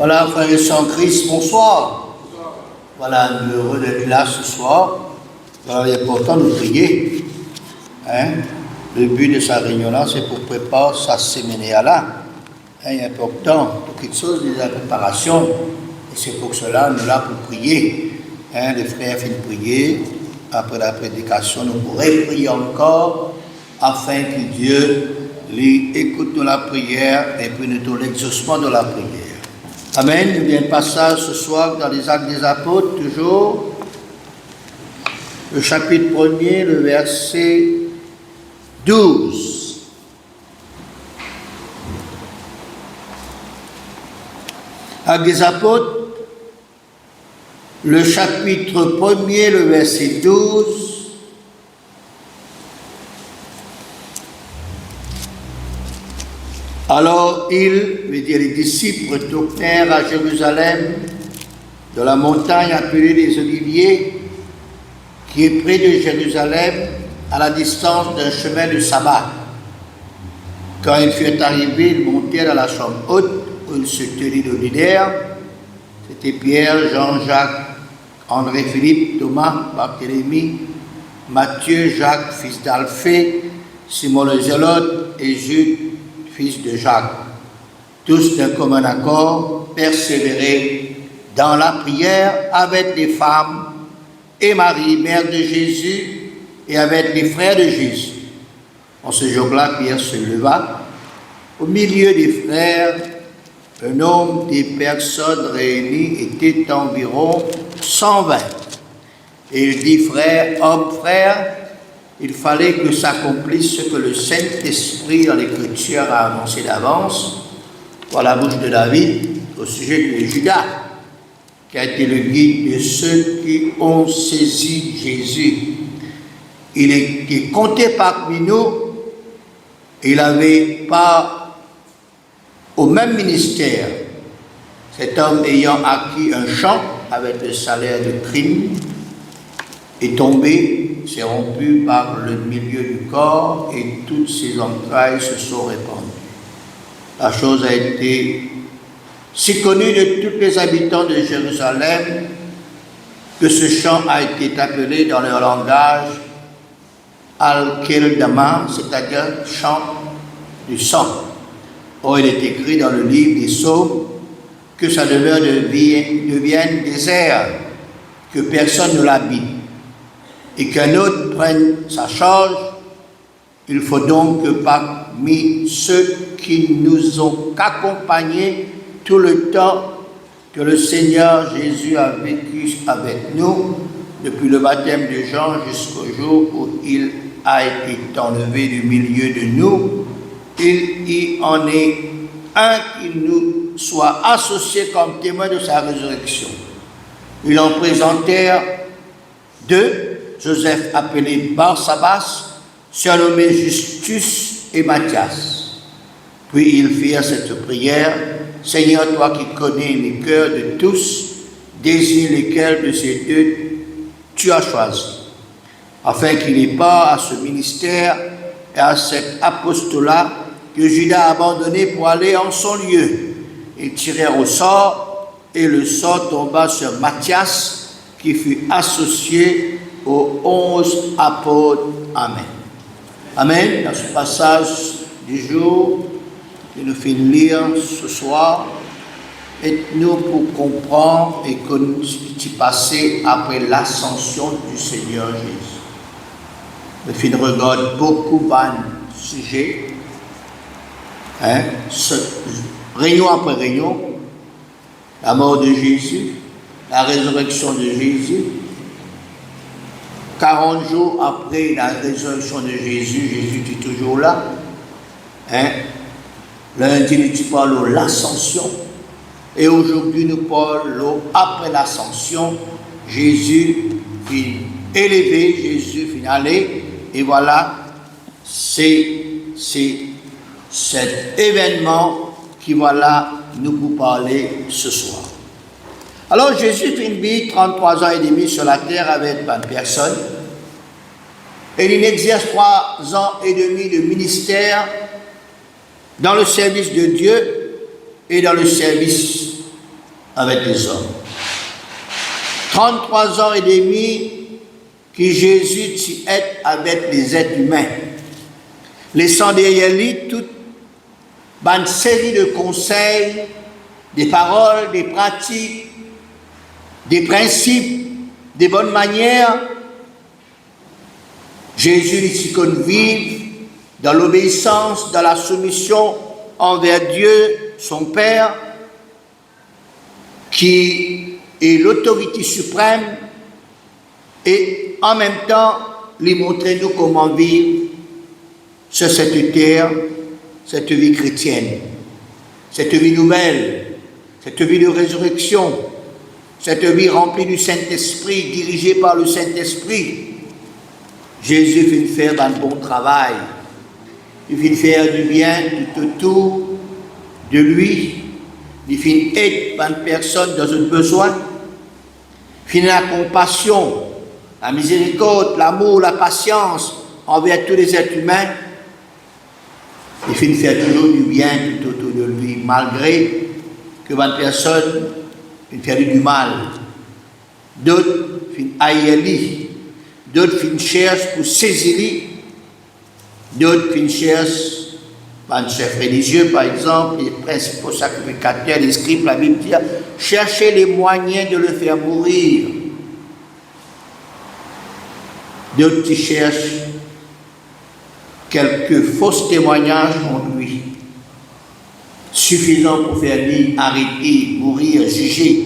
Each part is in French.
Voilà, frères et sœurs en Christ, bonsoir. Voilà, nous heureux d'être là ce soir. Alors, il est important de prier. Le but de sa réunion-là, c'est pour préparer sa séménéa-là. Il est important, pour quelque chose, de la préparation. Et c'est pour cela, nous sommes là pour prier. Les frères viennent prier. Après la prédication, nous pourrons prier encore, afin que Dieu lui écoute la prière et puis nous l'exaucement de la prière. Amen. Il y a un passage ce soir dans les Actes des Apôtres, toujours. Le chapitre 1er, le verset 12. Actes des Apôtres, le chapitre 1er, le verset 12. Alors les disciples retournèrent à Jérusalem, de la montagne appelée des Oliviers, qui est près de Jérusalem, à la distance d'un chemin de sabbat. Quand ils furent arrivés, ils montèrent dans la chambre haute, où ils se tenaient d'ordinaire. C'était Pierre, Jean, Jacques, André, Philippe, Thomas, Barthélemy, Matthieu, Jacques, fils d'Alphée, Simon le Zélote et Jude, fils de Jacques. Tous d'un commun accord persévéraient dans la prière avec les femmes et Marie, mère de Jésus, et avec les frères de Jésus. En ce jour-là, Pierre se leva. Au milieu des frères, un nombre des personnes réunies était environ 120. Et il dit, frères, hommes, frères, il fallait que s'accomplisse ce que le Saint-Esprit dans l'Écriture a annoncé d'avance par la bouche de David au sujet de Judas, qui a été le guide de ceux qui ont saisi Jésus. Il était compté parmi nous, il n'avait pas au même ministère. Cet homme ayant acquis un champ avec le salaire de crime est tombé, s'est rompu par le milieu du corps et toutes ses entrailles se sont répandues. La chose a été si connue de tous les habitants de Jérusalem que ce chant a été appelé dans leur langage Al-Keldama, c'est-à-dire chant du sang. Or, il est écrit dans le livre des Psaumes que sa demeure devienne désert, que personne ne l'habite, et qu'un autre prenne sa charge. Il faut donc que parmi ceux qui nous ont accompagnés tout le temps que le Seigneur Jésus a vécu avec nous, depuis le baptême de Jean jusqu'au jour où il a été enlevé du milieu de nous, il y en est un qui nous soit associé comme témoin de sa résurrection. Ils en présentèrent deux, Joseph appelé Barsabas, surnommé Justus et Matthias. Puis ils firent cette prière, Seigneur, toi qui connais les cœurs de tous, désigne lesquels de ces deux tu as choisi, afin qu'il ait part à ce ministère et à cet apostolat que Judas a abandonné pour aller en son lieu. Ils tirèrent au sort, et le sort tomba sur Matthias, qui fut associé aux 11 apôtres. Amen. Amen. Dans ce passage du jour, que nous finissons de lire ce soir, aide-nous pour comprendre et que tu passer après l'ascension du Seigneur Jésus. Le film regarde beaucoup de sujets, réunion après réunion, la mort de Jésus, la résurrection de Jésus. 40 jours après la résurrection de Jésus, Jésus est toujours là. Lundi, nous parlons de l'ascension. Et aujourd'hui, nous parlons après l'ascension. Jésus fut élevé, Jésus fut allé. Et voilà, c'est cet événement qui, voilà, nous vous parler ce soir. Alors, Jésus fait une vie, 33 ans et demi sur la terre avec 20 personnes. Et il exerce 3 ans et demi de ministère dans le service de Dieu et dans le service avec les hommes. 33 ans et demi que Jésus s'y est avec les êtres humains, laissant derrière lui toute une série de conseils, des paroles, des pratiques, des principes, des bonnes manières. Jésus ici qu'on vive dans l'obéissance, dans la soumission envers Dieu, son Père, qui est l'autorité suprême, et en même temps, lui montrer nous comment vivre sur cette terre, cette vie chrétienne, cette vie nouvelle, cette vie de résurrection, cette vie remplie du Saint-Esprit, dirigée par le Saint-Esprit. Jésus vient faire un bon travail. Il vient faire du bien tout autour de lui. Il vient aider une personne dans un besoin. Il vient la compassion, la miséricorde, l'amour, la patience envers tous les êtres humains. Il vient faire toujours du bien tout autour de lui, malgré que une personne vient faire du mal. D'autres viennent haïr lui. D'autres viennent chercher pour saisir lui. D'autres viennent chercher, un chef religieux par exemple, les principaux sacrificateurs, les scribes, la Bible dit, chercher les moyens de le faire mourir. D'autres qui cherchent quelques fausses témoignages contre lui, suffisants pour faire lui arrêter, mourir, juger.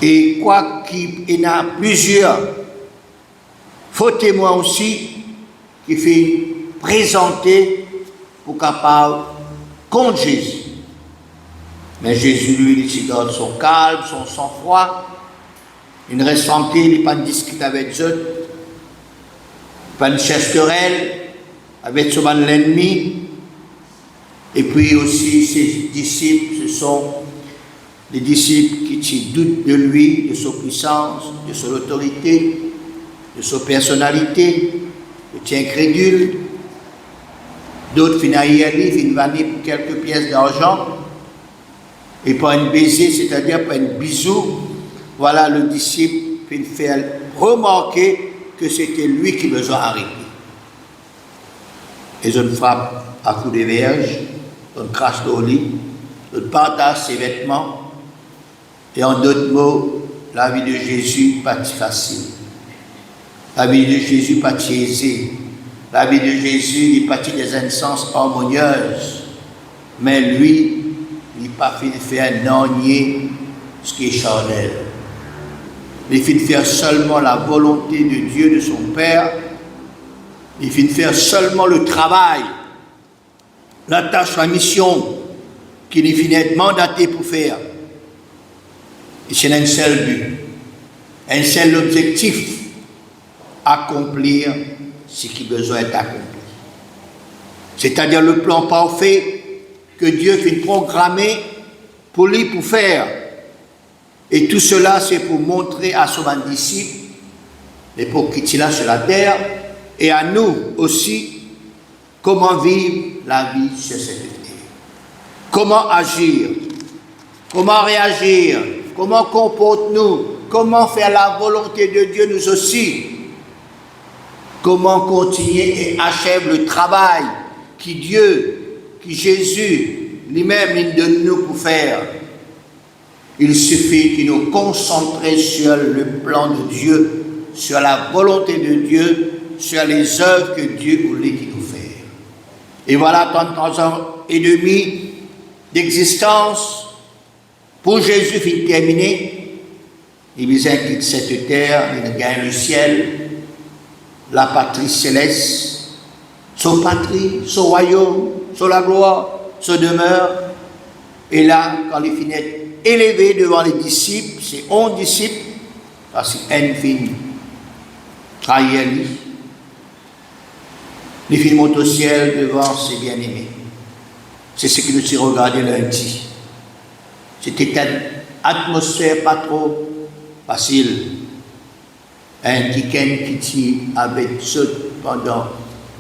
Et quoi qu'il y en a plusieurs faux témoins aussi qui fait présenter pour capable contre Jésus. Mais Jésus, lui, il garde son calme, son sang-froid. Il reste tranquille, il n'est pas discute avec eux. Pas une chesterelle avec son l'ennemi. Et puis aussi, ses disciples, ce sont les disciples qui doutent de lui, de sa puissance, de son autorité, de sa personnalité, qui est incrédule. D'autres viennent à y aller, viennent vanner pour quelques pièces d'argent, et pas un baiser, c'est-à-dire pas un bisou. Voilà, le disciple vient faire remarquer que c'était lui qui besoin arrêter. Ils ont frappe à coups de verge, on crache dans le lit, on partage ses vêtements. Et en d'autres mots, la vie de Jésus n'est pas facile. La vie de Jésus n'est pas aisée. La vie de Jésus n'est pas des instances harmonieuses. Mais lui, il n'a pas fait faire nier ce qui est charnel. Il fait faire seulement la volonté de Dieu, de son Père. Il fait faire seulement le travail, la tâche, la mission qu'il est fini mandaté pour faire. Et c'est un seul but, un seul objectif, accomplir ce qui besoin d'être accompli. C'est-à-dire le plan parfait que Dieu fait programmer pour lui pour faire. Et tout cela, c'est pour montrer à son disciple, et pour qu'il soit là sur la terre, et à nous aussi, comment vivre la vie sur cette terre. Comment agir, comment réagir, comment comporte-nous, comment faire la volonté de Dieu nous aussi, comment continuer et achever le travail qui Dieu, qui Jésus lui-même il donne nous pour faire. Il suffit de nous concentrer sur le plan de Dieu, sur la volonté de Dieu, sur les œuvres que Dieu voulait qu'il nous fasse. Et voilà 33 ans et demi d'existence pour Jésus finit terminé. Il quitte cette terre, il gagne le ciel, la patrie céleste, son patrie, son royaume, son la gloire, son demeure. Et là, quand il finit élevé devant les disciples, ses 11 disciples, parce qu'un film trahir lui, les films montent au ciel devant ses bien-aimés. C'est ce que nous avons regardé lundi. C'était une atmosphère pas trop facile. Un Tiken qui avec ceux pendant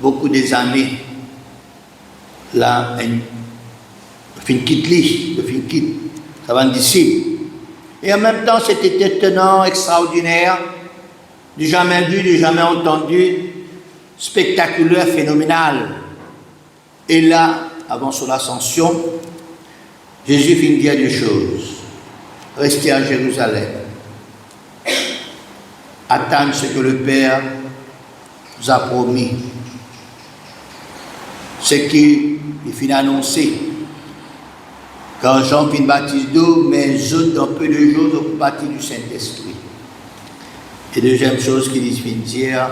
beaucoup des années. là, fin quitte lui, le fin quitte, ça va un disciple. Et en même temps, c'était étonnant, extraordinaire, du jamais vu, du jamais entendu, spectaculaire, phénoménal. Et là, avant son ascension, Jésus fit dire deux choses. Restez à Jérusalem. Attendre ce que le Père vous a promis. Ce qu'il finit annoncé. Quand Jean fit baptise d'eau, mais eux, dans peu de jours, ont baptisé du Saint-Esprit. Et deuxième chose qu'il finit dire,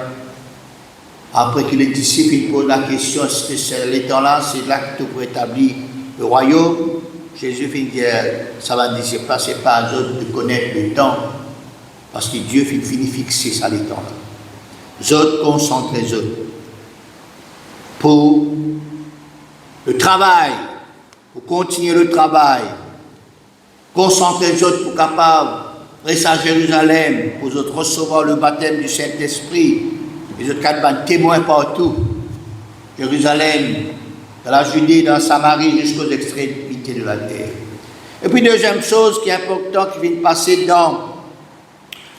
après que les disciples posent la question, est-ce que c'est les temps-là, c'est là que tu peux établir le royaume? Jésus finit dire, ça va dire, c'est pas à eux de connaître le temps, parce que Dieu finit fixer ça les temps-là. Les autres concentrent les autres pour le travail, pour continuer le travail, concentrer les autres pour capables rester à Jérusalem, pour les autres recevoir le baptême du Saint-Esprit, les autres quatre témoins partout, Jérusalem, dans la Judée, dans la Samarie, jusqu'aux extrémités de la terre. Et puis deuxième chose qui est importante, qui vient de passer dans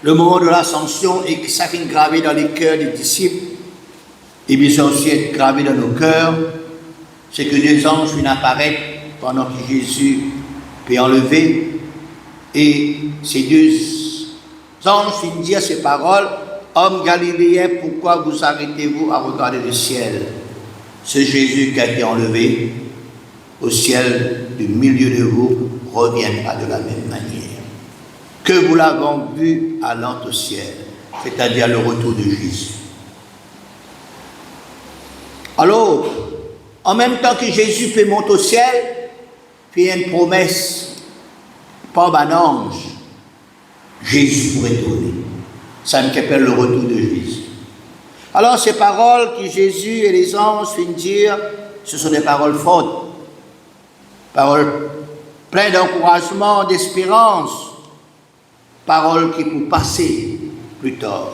le moment de l'ascension et qui ça vient gravé dans les cœurs des disciples, et bien aussi être gravé dans nos cœurs, c'est que deux anges viennent apparaître pendant que Jésus est enlevé, et ces deux anges viennent dire ces paroles, « Hommes galiléens, pourquoi vous arrêtez-vous à regarder le ciel? Ce Jésus qui a été enlevé au ciel du milieu de vous reviendra de la même manière. Que vous l'avons vu allant au ciel, c'est-à-dire le retour de Jésus. » Alors, en même temps que Jésus fait monter au ciel, il y a une promesse par un ange. Jésus pourrait tourner. Ça me rappelle le retour de Jésus. Alors, ces paroles que Jésus et les anges viennent dire, ce sont des paroles fortes, paroles pleines d'encouragement, d'espérance, paroles qui vont passer plus tard.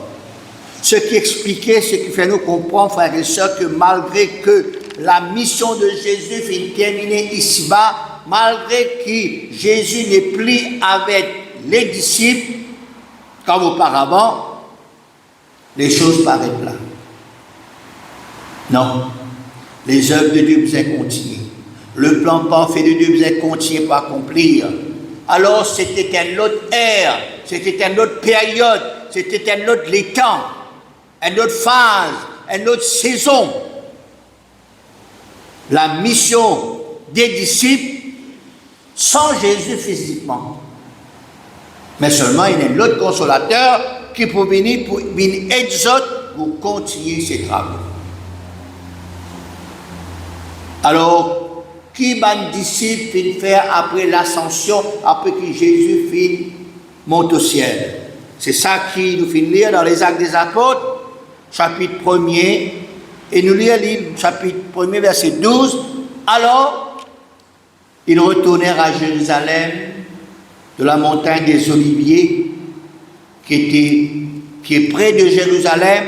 Ce qui expliquait, ce qui fait nous comprendre, frères et sœurs, que malgré que la mission de Jésus finit terminée ici-bas, malgré que Jésus n'est plus avec les disciples, comme auparavant, les choses paraissent là. Non. Les œuvres de Dieu vous continuer. Le plan parfait de Dieu vous continuer pour accomplir. Alors c'était une autre ère, c'était une autre période, c'était un autre temps, une autre phase, une autre saison. La mission des disciples sans Jésus physiquement. Mais seulement il y a un autre consolateur qui peut venir aider les autres pour continuer ses travaux. Alors, qui va un disciple finit faire après l'ascension, après que Jésus finit monte au ciel? C'est ça qui nous finit lire dans les Actes des Apôtres, chapitre 1er, et nous lisons le chapitre 1er, verset 12. Alors, ils retournèrent à Jérusalem, de la montagne des Oliviers, qui est près de Jérusalem,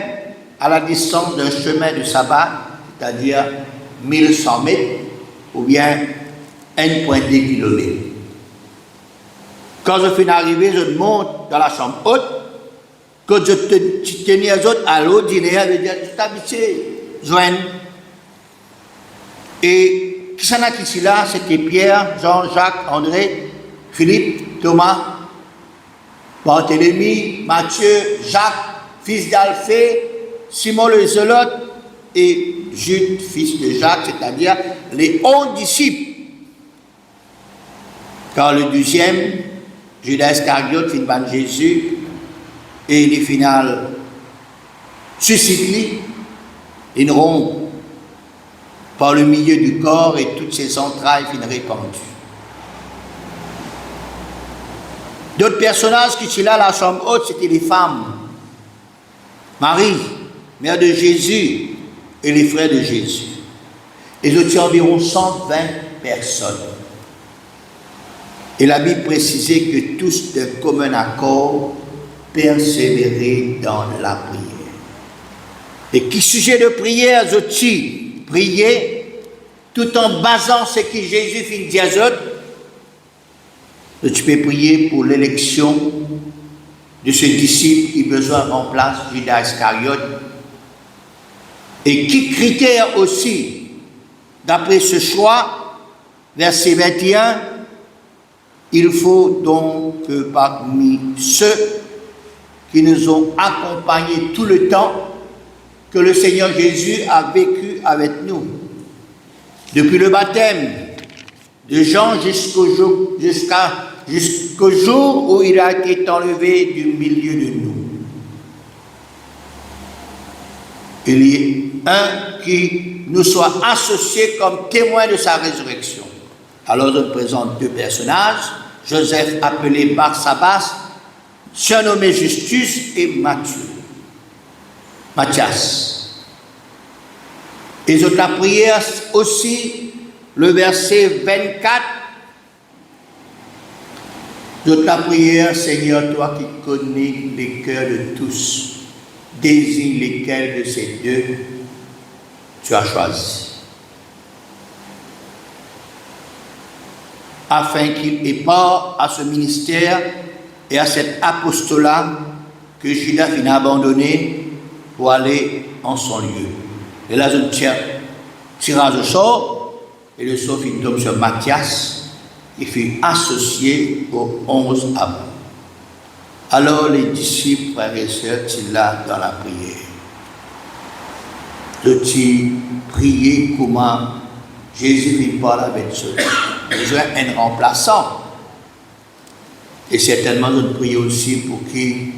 à la distance d'un chemin de sabbat, c'est-à-dire 1100 mètres, ou bien 1,2 km. Quand je suis arrivé, je monte dans la chambre haute, quand je tenais les autres à l'eau, dîner, je dis, tu t'habitues, joindre. Et qui s'en a qu'ici là, c'était Pierre, Jean, Jacques, André, Philippe, Thomas, Barthélemy, Matthieu, Jacques, fils d'Alphée, Simon le Zélote et Jude, fils de Jacques, c'est-à-dire les 11 disciples. Car le 12e, Judas Iscariote, fin de Jésus, et les finales suscite une ronde par le milieu du corps et toutes ses entrailles finissent répandues. D'autres personnages qui étaient là à la chambre haute, c'était les femmes. Marie, mère de Jésus, et les frères de Jésus. Ils étaient environ 120 personnes. Et la Bible précisait que tous d'un commun accord persévéraient dans la prière. Et qui sujet de prière, ils prier tout en basant ce que Jésus fit dire aux autres, tu peux prier pour l'élection de ce disciple qui besoin remplace Judas Iscariote. Et qui critère aussi, d'après ce choix, verset 21, il faut donc que parmi ceux qui nous ont accompagnés tout le temps, que le Seigneur Jésus a vécu avec nous. Depuis le baptême de Jean jusqu'au jour où il a été enlevé du milieu de nous. Il y a un qui nous soit associé comme témoin de sa résurrection. Alors je présente deux personnages, Joseph appelé Barsabas, surnommé Justus, et Matthias. Et autres la prière aussi, le verset 24. D'autres la prière, Seigneur, toi qui connais les cœurs de tous, désigne lesquels de ces deux tu as choisi, afin qu'il ait part à ce ministère et à cet apostolat que Judas finit abandonné pour aller en son lieu. Et là, je tirage au sort, et le sort finit tombe sur Matthias, qui fut associé aux 11 avant. Alors les disciples, frères et sœurs, sont là dans la prière. De prier comment Jésus vit parler avec eux. Ils ont un remplaçant. Et certainement, nous prions aussi pour qu'ils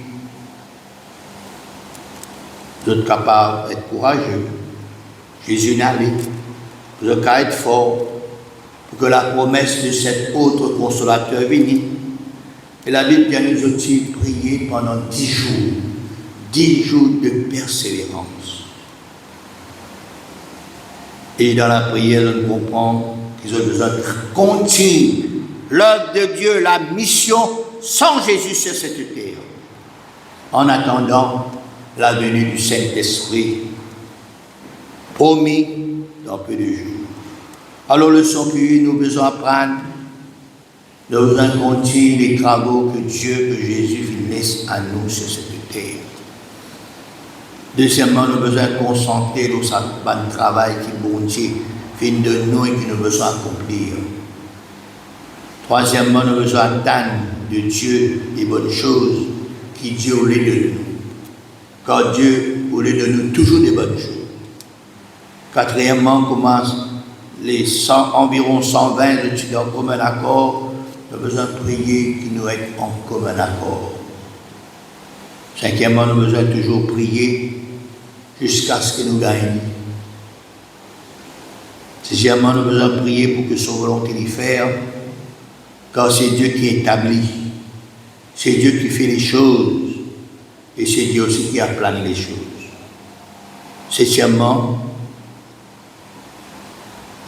soient capables d'être courageux. Jésus n'a allé. Pour être fort, pour que la promesse de cet autre consolateur vienne. Et la Bible nous a prié pendant 10 jours. 10 jours de persévérance. Et dans la prière, nous comprenons qu'ils ont besoin de continuer l'œuvre de Dieu, la mission sans Jésus sur cette terre, en attendant la venue du Saint-Esprit, promis dans peu de jours. Alors, le son que nous avons besoin d'apprendre, nous avons besoin de continuer les travaux que Dieu, que Jésus finisse à nous sur cette terre. Deuxièmement, nous avons besoin de concentrer dans ce travail qui bon Dieu fait de nous et qui nous besoin d'accomplir. Troisièmement, nous avons besoin d'attendre de Dieu des bonnes choses qui Dieu voulait de nous. Car Dieu voulait de nous toujours des bonnes choses. Quatrièmement, commence environ 120 étudiants en commun accord. Nous avons besoin de prier qui nous aide en commun accord. Cinquièmement, nous avons besoin de toujours prier jusqu'à ce que nous gagnions. Sixièmement, nous avons besoin de prier pour que son volonté l'y faire, car c'est Dieu qui établit, c'est Dieu qui fait les choses, et c'est Dieu aussi qui a plané les choses. Septièmement,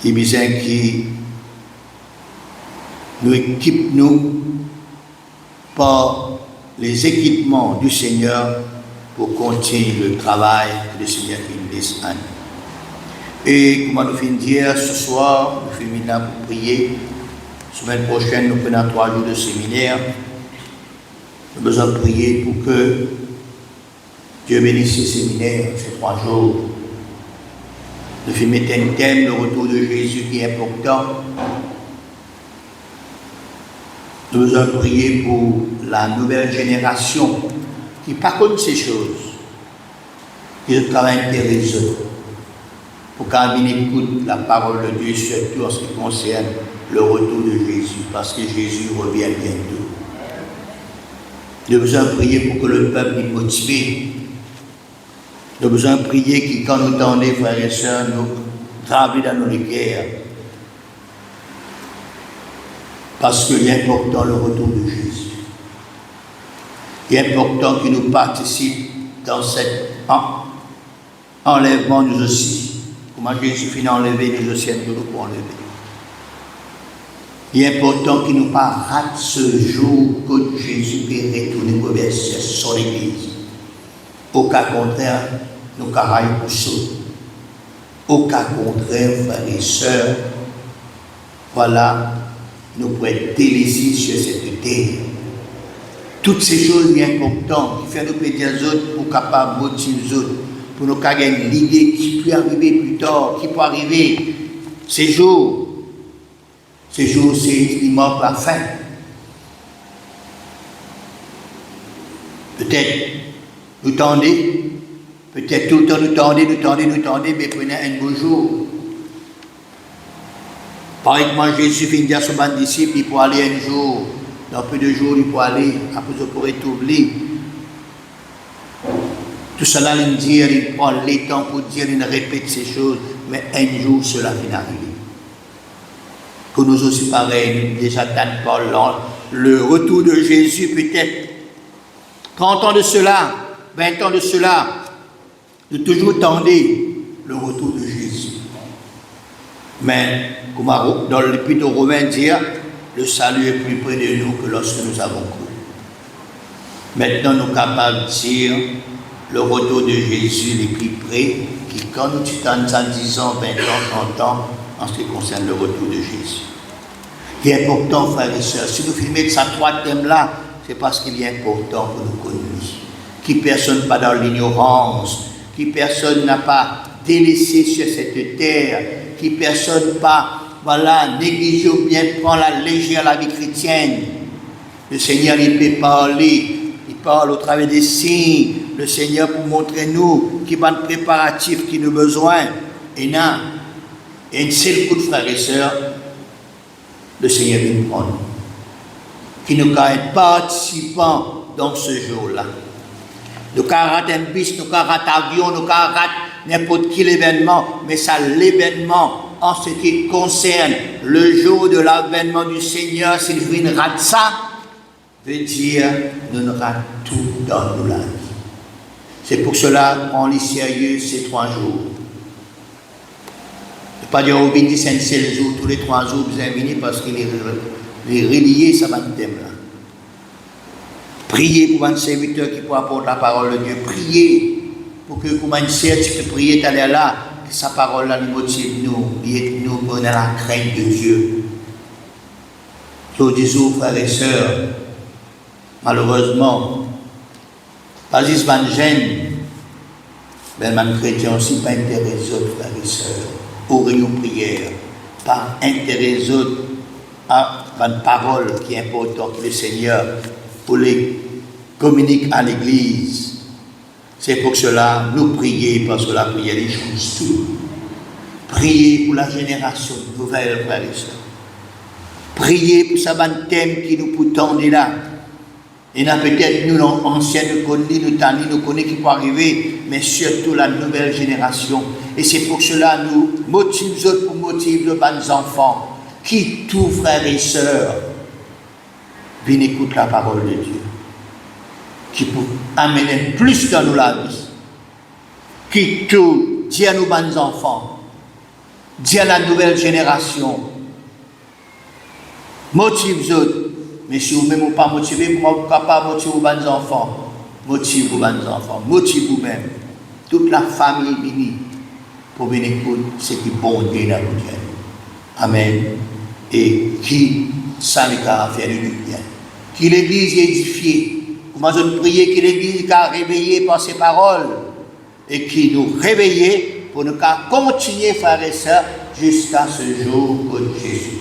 il y a besoin qui nous équipe par les équipements du Seigneur pour continuer le travail que le Seigneur nous laisse à nous. Et comme nous finissons dire, ce soir, nous finissons pour prier. La semaine prochaine, nous prenons 3 jours de séminaire. Nous avons besoin de prier pour que Dieu bénisse ce séminaire, ces 3 jours. Nous finissons mettre un thème, le retour de Jésus qui est important. Nous avons besoin de prier pour la nouvelle génération qui ne connaît pas ces choses, qui travaille intéressant, pour qu'on écoute la parole de Dieu, surtout en ce qui concerne le retour de Jésus, parce que Jésus revient bientôt. Nous avons besoin de prier pour que le peuple soit motivé. Nous avons besoin de prier que quand nous tendons, frères et sœurs, nous travaillons dans nos guerres. Parce qu'il est important le retour de Jésus. Il est important qu'il nous participe dans cet enlèvement nous aussi. Comment Jésus finit enlever, nous aussi nous pour enlever. Il est important qu'il nous pas rate ce jour que Jésus peut retourner pour verser son Église. Au cas contraire, nous carraillons pour ça. Au cas contraire, frères et sœurs, voilà, nous pouvons être délaissés sur cette terre. Toutes ces choses importantes qui font nous pédir les autres pour capables de motiver les autres, pour nous gagner l'idée qui peut arriver plus tard, qui peut arriver. Ces jours, c'est manque la fin. Peut-être nous tendez, peut-être tout le temps nous tendez, mais prenez un beau jour. Par exemple, Jésus finit dire à son disciple, il peut aller un jour, dans peu de jours, il peut aller, après vous pourrez tout oublier. Tout cela, il dit, il prend le temps pour dire, il répète ces choses, mais un jour, cela vient arriver. Pour nous aussi, pareil, nous déjà attendons par le retour de Jésus, peut-être 30 ans de cela, 20 ans de cela, nous toujours tendez le retour de Jésus. Mais, comme dans l'Épître aux Romains dit, le salut est plus près de nous que lorsque nous avons cru. Maintenant, nous sommes capables de dire le retour de Jésus est plus près, qui quand nous tentons 10 ans, 20 ans, 30 ans, en ce qui concerne le retour de Jésus. Il est important, frères et sœurs, si nous filmons de ces 3 thèmes-là, c'est parce qu'il est important pour nous connaître. Qui personne pas dans l'ignorance, qui personne n'a pas délaissé sur cette terre, qui personne pas, voilà, négligé ou bien prend la légère la vie chrétienne. Le Seigneur, il peut parler, il parle au travers des signes. Le Seigneur pour montrer nous qui va de préparatifs qui nous besoin. Et là, et un seul coup de frères et sœurs, le Seigneur vient prendre. Qui nous être participants dans ce jour-là. Nous rater un bus, nous rater avion, nous rater n'importe quel événement, mais ça l'événement en ce qui concerne le jour de l'avènement du Seigneur, s'il vient rate ça, veut dire nous ne ratons tout dans nos lives. C'est pour cela qu'on lit sérieux ces 3 jours. Ne pas dire au 25 jours, tous les 3 jours, vous avez venu parce qu'il est relié, ça va le thème là. Priez pour un serviteur qui peut apporter la parole de Dieu. Priez pour que, comme un serviteur, tu peux prier, t'aller là, que sa parole là nous motive, nous donne la crainte de Dieu. Tous les jours, frères et sœurs, malheureusement, pas juste un gêne, mais un chrétien aussi, pas intérêt aux autres, frères et sœurs, pour une prière, pas intérêt aux autres, à une parole qui est importante, que le Seigneur pour les communique à l'Église. C'est pour cela nous prions, parce que la prière change tout. Priez pour la génération nouvelle, frères et sœurs. Priez pour ça, un thème qui nous peut tendre là. Et là, peut-être nous, anciens, nous connaissons qui peut arriver, mais surtout la nouvelle génération. Et c'est pour cela nous motivons pour motiver nos bonnes enfants, qui tout, frères et sœurs, viennent écouter la parole de Dieu, qui peut amener plus dans nos vie, qui tout dit à nos bonnes enfants, dit à la nouvelle génération, motive autres. Mais si vous-même n'êtes pas motivé, vous n'êtes pas capable de motiver vos bonnes enfants. Motive vos bonnes enfants, motive vous-même. Toute la famille bénie pour venir écouter ce qui est bon Dieu dans le Dieu. Amen. Et qui ça les a fait du bien. Qui l'Église est édifiée. Comment je prie que l'Église a réveillé par ses paroles et qui nous réveille pour nous continuer, frères et sœurs, jusqu'à ce jour que Jésus.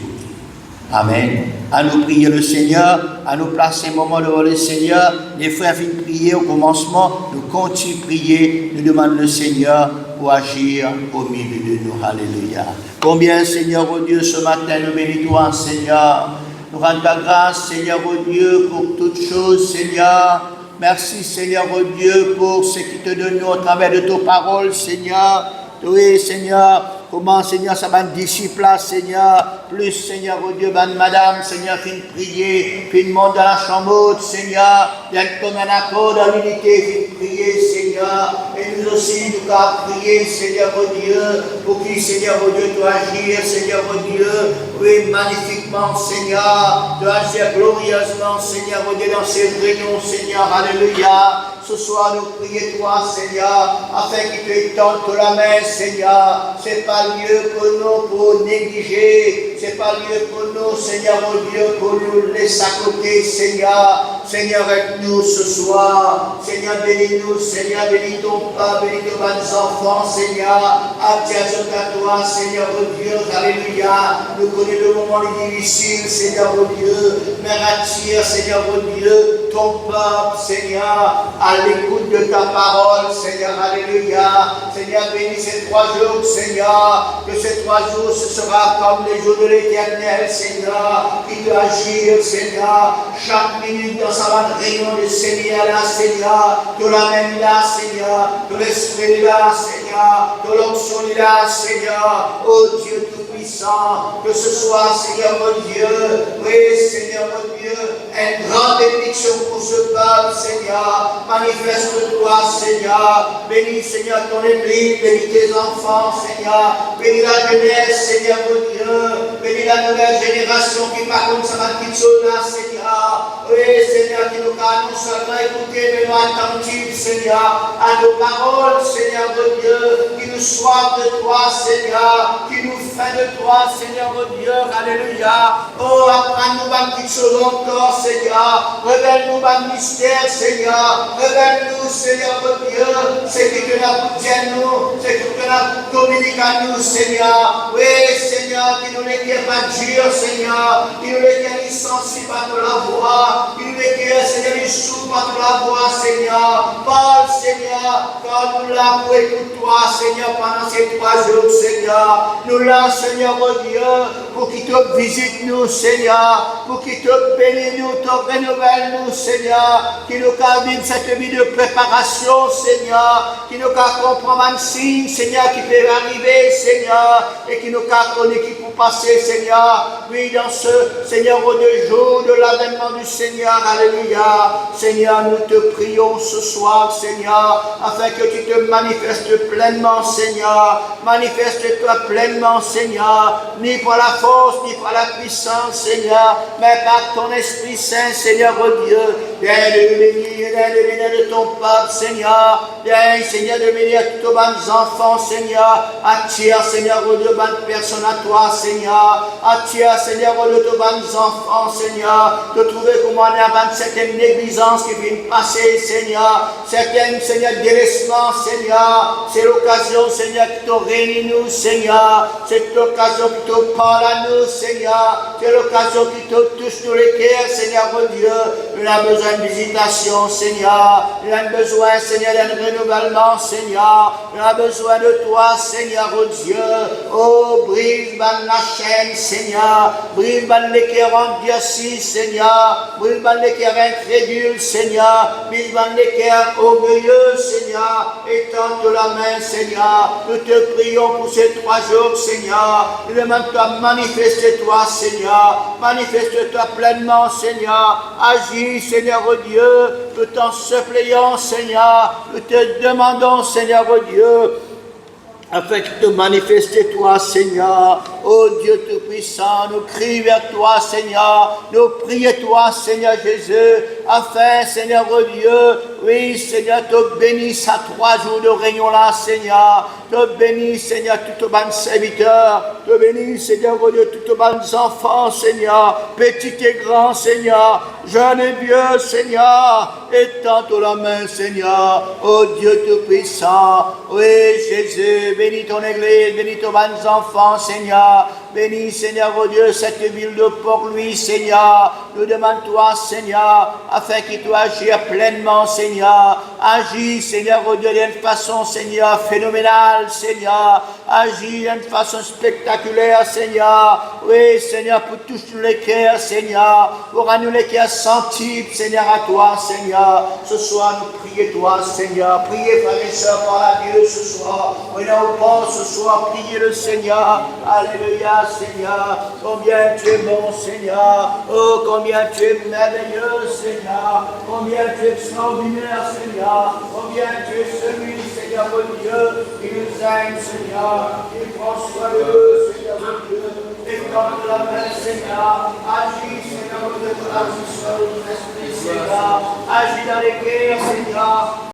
Amen. À nous prier le Seigneur, à nous placer un moment devant le Seigneur. Les frères viennent prier au commencement, nous continuons de prier, nous demandons le Seigneur pour agir au milieu de nous. Alléluia. Combien, Seigneur, oh Dieu, ce matin, nous bénissons, Seigneur. Nous rendons ta grâce, Seigneur, oh Dieu, pour toutes choses, Seigneur. Merci, Seigneur, oh Dieu, pour ce qui te donne au travers de tes paroles, Seigneur. Oui, Seigneur. Comment, Seigneur, ça va disciple là, Seigneur, plus, Seigneur, oh Dieu, ben, madame, Seigneur, fin prier, fin monte dans la chambre haute, Seigneur, bien comme un accord dans l'unité, fin prier, Seigneur. Seigneur. Et nous aussi, nous avons prié, Seigneur mon Dieu, pour qui, Seigneur mon Dieu, doit agir, Seigneur mon Dieu, oui, magnifiquement, Seigneur, doit agir glorieusement, Seigneur mon Dieu, dans ces réunions, Seigneur, alléluia. Ce soir, nous prions toi, Seigneur, afin qu'il te étende la main, Seigneur. Ce n'est pas lieu pour nous pour négliger. Ce n'est pas lieu pour nous, Seigneur, mon Dieu, pour nous laisser à côté, Seigneur. Seigneur, avec nous ce soir. Seigneur, bénis-nous, Seigneur, bénis ton peuple, bénis tes enfants, Seigneur. Attention à toi, Seigneur, mon Dieu, alléluia. Nous connaissons le moment difficile, Seigneur, mon Dieu. Mais attire, Seigneur, mon Dieu, ton peuple, Seigneur, à l'écoute de ta parole, Seigneur, alléluia. Seigneur, bénis ces 3 jours, Seigneur, que ces 3 jours, ce sera comme les jours de l'Éternel, Seigneur, qui doit agir, Seigneur, chaque minute dans sa réunion de Seigneur, là, Seigneur, que la main là, Seigneur, que l'Esprit là, Seigneur, que l'onction là, Seigneur, oh Dieu tout-puissant, que ce soit, Seigneur, mon Dieu, oui, Seigneur, mon Dieu, une grande bénédiction pour ce peuple, Seigneur. Manifeste-toi, Seigneur. Bénis, Seigneur, ton église. Bénis tes enfants, Seigneur. Bénis la jeunesse, Seigneur, mon Dieu. Bénis la nouvelle génération qui, par contre, ça va quitter là, Seigneur. Oui, Seigneur, qui nous a non seulement écouté, mais nous attentifs, Seigneur, à nos paroles, Seigneur, mon Dieu. Qui nous soient de toi, Seigneur. Qui nous fait de toi, Seigneur, mon Dieu. Alléluia. Oh, apprends-nous ma petite chose encore, Seigneur. Révèle-nous ma mystère, Seigneur. Révèle-nous, Seigneur, mon Dieu. C'est que tu n'as pour dire nous. C'est que tu n'as pour communiquer à nous, Seigneur. Oui, Seigneur, qui nous les pas dur, Seigneur. Qui nous les licencient par de la voix. Qui nous les Seigneur, les sous par de la voix, Seigneur. Parle, Seigneur, car nous l'avons pour écouter toi, Seigneur, pendant ces 3 jours, Seigneur. Nous l'avons, Seigneur, mon Dieu, pour qu'il te visite nous, Seigneur. Pour qu'il te bénisse nous, te renouvelle nous, Seigneur. Qui nous carabine cette vie de préparation, Seigneur. Qui nous comprend un signe, Seigneur, qui peut arriver, Seigneur. Et qui nous connaît qui peut passer, Seigneur. Oui, dans ce, Seigneur, au 2 jours de l'avènement du Seigneur. Alléluia. Seigneur, nous te prions ce soir, Seigneur, afin que tu te manifestes pleinement, Seigneur. Manifeste-toi pleinement, Seigneur. Ni par la force, ni par la puissance, Seigneur, mais par ton Esprit Saint, Seigneur, oh Dieu. Viens de bénir, de ton peuple, Seigneur. Viens, Seigneur, de bénir tous tes bons enfants, Seigneur. Attire, Seigneur, oh Dieu, bonnes personnes à toi, Seigneur. Attire, Seigneur, oh Dieu, tes bons enfants, Seigneur. De trouver comment on a certaines négligences qui viennent passer, Seigneur. Certaines, Seigneur, délaissements, Seigneur. C'est l'occasion, Seigneur, qui te réunit nous, Seigneur. C'est l'occasion qui te parle à nous, Seigneur. C'est l'occasion qui te touche tous les cœurs, Seigneur, mon Dieu. Il a besoin de visitation, Seigneur. Il a besoin, Seigneur, d'un renouvellement, Seigneur. Il a besoin de toi, Seigneur, oh Dieu. Oh, brise la chaîne, Seigneur. Brise les cœurs endurcis, Seigneur. Brise les cœurs incrédules, Seigneur. Brise les cœurs orgueilleux, Seigneur. Étends la main, Seigneur. Nous te prions pour ces 3 jours, Seigneur. Nous demandons-toi, manifeste-toi, Seigneur. Manifeste-toi pleinement, Seigneur. Agis, Seigneur, oh Dieu. Nous t'en supplions, Seigneur. Nous te demandons, Seigneur, oh Dieu, afin que te manifestes toi, Seigneur. Oh Dieu Tout-Puissant, nous crions vers toi, Seigneur. Nous prions toi, Seigneur Jésus, afin, Seigneur, oh Dieu, oui, Seigneur, te bénisse à 3 jours de réunion là, Seigneur. Te bénisse, Seigneur, tous tes bons serviteurs. Te bénisse, Seigneur, oh Dieu, tous tes bons enfants, Seigneur. Petits et grands, Seigneur. Jeunes et vieux, Seigneur. Étends la main, Seigneur. Oh Dieu Tout-Puissant. Oui, Jésus, bénis ton Église, bénis tes bons enfants, Seigneur. Bénis, Seigneur, oh Dieu, cette ville de Port-Louis, Seigneur. Nous demandons-toi, Seigneur, afin qu'il doit agir pleinement, Seigneur. Agis, Seigneur, oh Dieu, d'une façon, Seigneur, phénoménale, Seigneur. Agis d'une façon spectaculaire, Seigneur. Oui, Seigneur, pour toucher les cœurs, Seigneur. Pour rendre les cœurs sensibles, Seigneur, à toi, Seigneur. Ce soir, nous prions toi, Seigneur. Priez, frères et sœurs, par la Dieu ce soir. Oui, nous pensons ce soir, priez le Seigneur. Alléluia, Seigneur. Combien tu es bon, Seigneur. Oh, combien tu es merveilleux, Seigneur. Combien tu es extraordinaire, Seigneur. Seigneur. Combien tu es celui, Seigneur mon Dieu, qui nous aime, Seigneur. Et prends soin de nous, Seigneur mon Dieu. Et comme la main, Seigneur, agis, Seigneur mon Dieu, agis sur notre esprit, Seigneur. Agis dans les guerres, Seigneur.